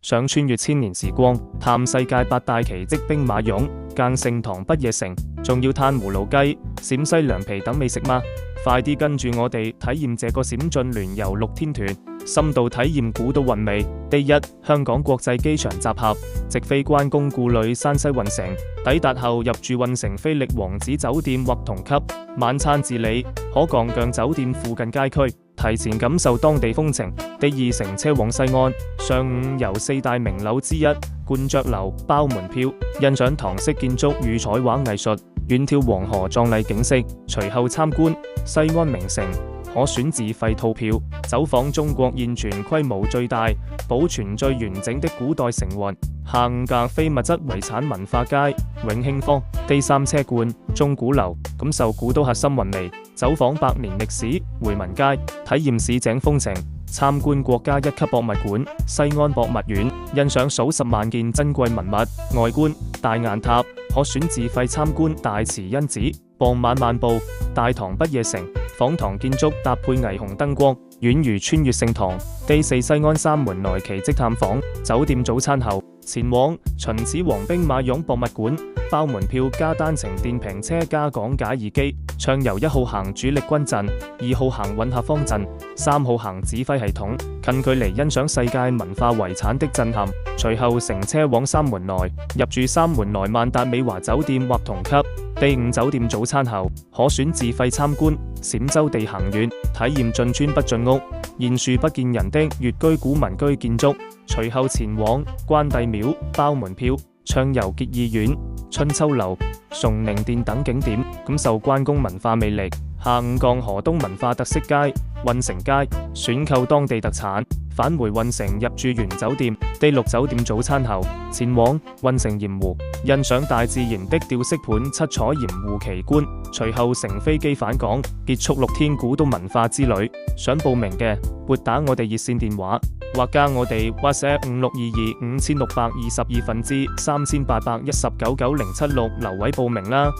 想穿越千年時光，探世界八大奇蹟兵馬俑，更盛唐不夜城，仲要嘆葫蘆雞、陝西涼皮等美食嗎？快啲跟住我哋體驗這個閃進聯遊6天團，深度體驗古都韻味。第一，香港國際機場集合，直飛關公故里山西運城，抵達後入住運城菲力王子酒店或同級，晚餐自理，可降降酒店附近街區，提前感受當地風情。第二，乘車往西安，上午遊四大名樓之一灌雀樓，包門票，欣賞唐式建築與彩畫藝術，遠眺黃河壯麗景色，隨後參觀西安名城，可選自費套票，走訪中國現存規模最大、保存最完整的古代城垣。下午格非物質遺產文化街、永慶坊、第三車館、鐘鼓樓，感受古都核心韻味，走訪百年歷史回民街，體驗市井風情，參觀國家一級博物館西安博物院，欣賞數十萬件珍貴文物。外觀大雁塔，可選自費參觀大慈恩寺。傍晚漫步大唐不夜城，仿唐建築搭配霓虹燈光，宛如穿越盛唐。第四，西安三門內奇蹟探訪，酒店早餐後前往秦始皇兵馬俑博物館，包門票加單程電瓶車加講解耳機，暢遊1號行主力軍陣，2號行混合方陣，3號行指揮系統，近距離欣賞世界文化遺產的震撼。隨後乘車往三門內，入住三門內萬達美華酒店或同級。第五，酒店早餐後可選自費參觀陝州地行院，體驗進村不進屋、現樹不見人的粵居古民居建築。隨後前往關帝廟，包門票，暢遊結義院、春秋樓、崇寧殿等景點，感受關公文化魅力。下午降河東文化特色街、運城街，選購當地特產，返回運城入住原酒店。第六，酒店早餐後前往運城鹽湖，欣賞大自然的吊飾盤七彩鹽湖奇觀。隨後乘飛機返港，結束6天古都文化之旅。想報名嘅，撥打我哋熱線電話，或加我哋 WhatsApp 56225622分之38199076留位報名啦。